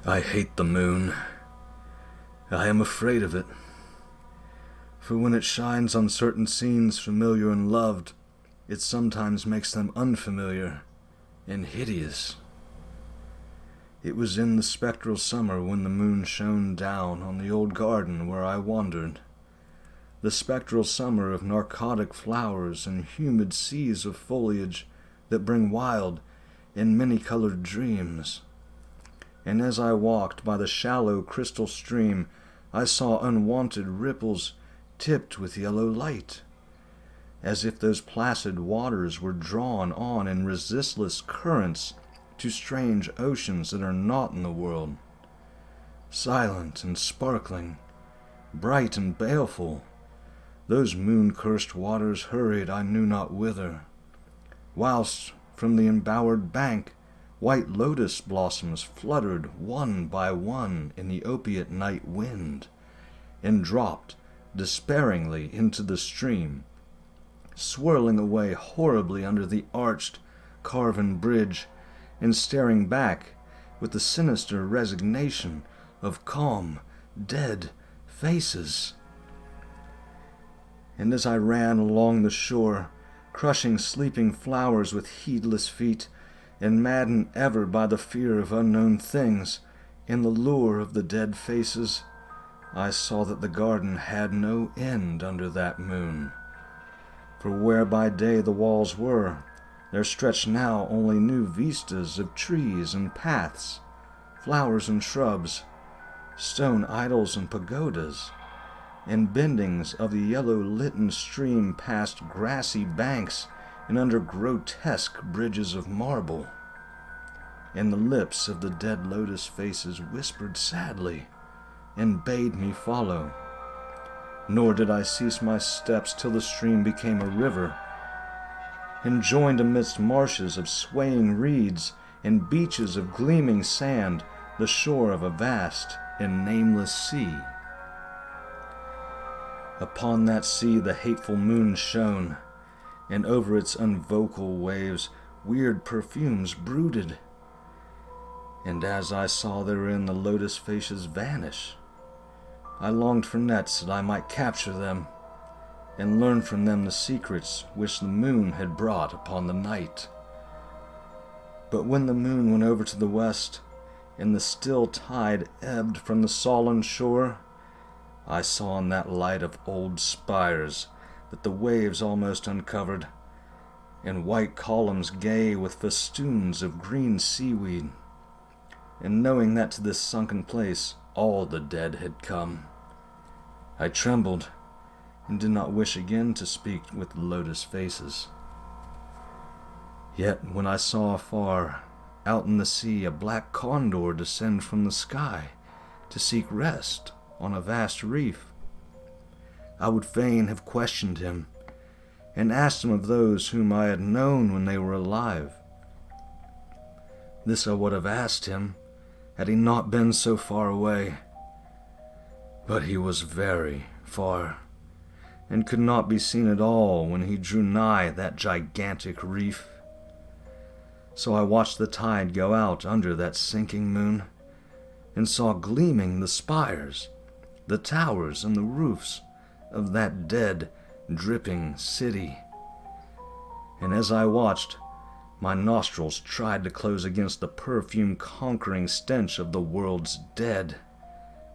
I hate the moon. I am afraid of it. For when it shines on certain scenes familiar and loved, it sometimes makes them unfamiliar and hideous. It was in the spectral summer when the moon shone down on the old garden where I wandered. The spectral summer of narcotic flowers and humid seas of foliage that bring wild and many-colored dreams. And as I walked by the shallow crystal stream, I saw unwanted ripples tipped with yellow light, as if those placid waters were drawn on in resistless currents to strange oceans that are not in the world. Silent and sparkling, bright and baleful, those moon-cursed waters hurried I knew not whither, whilst from the embowered bank white lotus blossoms fluttered one by one in the opiate night wind, and dropped despairingly into the stream, swirling away horribly under the arched, carven bridge, and staring back with the sinister resignation of calm, dead faces. And as I ran along the shore, crushing sleeping flowers with heedless feet, and maddened ever by the fear of unknown things and the lure of the dead faces, I saw that the garden had no end under that moon. For where by day the walls were, there stretched now only new vistas of trees and paths, flowers and shrubs, stone idols and pagodas, and bendings of the yellow-litten stream past grassy banks and under grotesque bridges of marble. And the lips of the dead lotus faces whispered sadly and bade me follow. Nor did I cease my steps till the stream became a river, and joined amidst marshes of swaying reeds and beaches of gleaming sand the shore of a vast and nameless sea. Upon that sea the hateful moon shone, and over its unvocal waves weird perfumes brooded. And as I saw therein the lotus faces vanish, I longed for nets that I might capture them, and learn from them the secrets which the moon had brought upon the night. But when the moon went over to the west, and the still tide ebbed from the sullen shore, I saw in that light of old spires that the waves almost uncovered, and white columns gay with festoons of green seaweed. And knowing that to this sunken place all the dead had come, I trembled and did not wish again to speak with the lotus faces. Yet when I saw afar, out in the sea, a black condor descend from the sky to seek rest on a vast reef, I would fain have questioned him and asked him of those whom I had known when they were alive. This I would have asked him had he not been so far away. But he was very far, and could not be seen at all when he drew nigh that gigantic reef. So I watched the tide go out under that sinking moon, and saw gleaming the spires, the towers, and the roofs of that dead, dripping city. And as I watched, my nostrils tried to close against the perfume-conquering stench of the world's dead.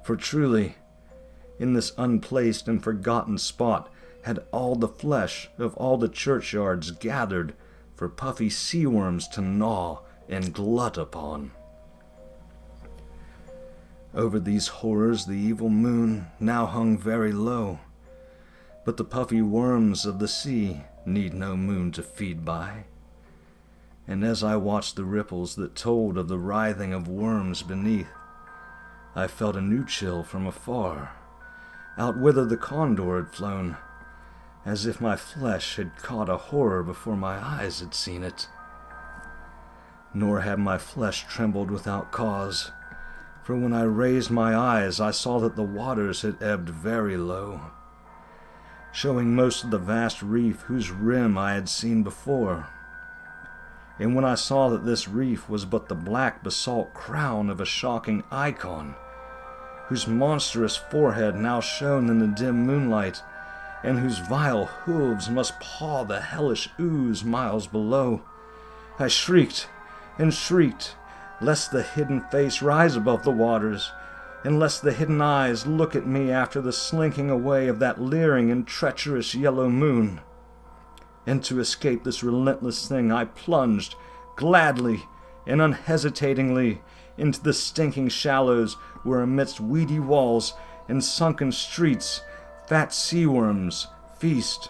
For truly, in this unplaced and forgotten spot had all the flesh of all the churchyards gathered for puffy sea worms to gnaw and glut upon. Over these horrors the evil moon now hung very low, but the puffy worms of the sea need no moon to feed by. And as I watched the ripples that told of the writhing of worms beneath, I felt a new chill from afar, out whither the condor had flown, as if my flesh had caught a horror before my eyes had seen it. Nor had my flesh trembled without cause, for when I raised my eyes I saw that the waters had ebbed very low, showing most of the vast reef whose rim I had seen before. and when I saw that this reef was but the black basalt crown of a shocking icon, whose monstrous forehead now shone in the dim moonlight, and whose vile hooves must paw the hellish ooze miles below, I shrieked and shrieked, lest the hidden face rise above the waters, and lest the hidden eyes look at me after the slinking away of that leering and treacherous yellow moon. And to escape this relentless thing I plunged, gladly and unhesitatingly, into the stinking shallows where amidst weedy walls and sunken streets fat sea worms feast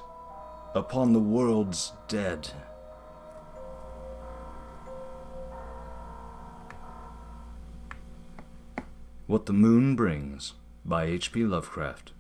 upon the world's dead. What the Moon Brings by H.P. Lovecraft.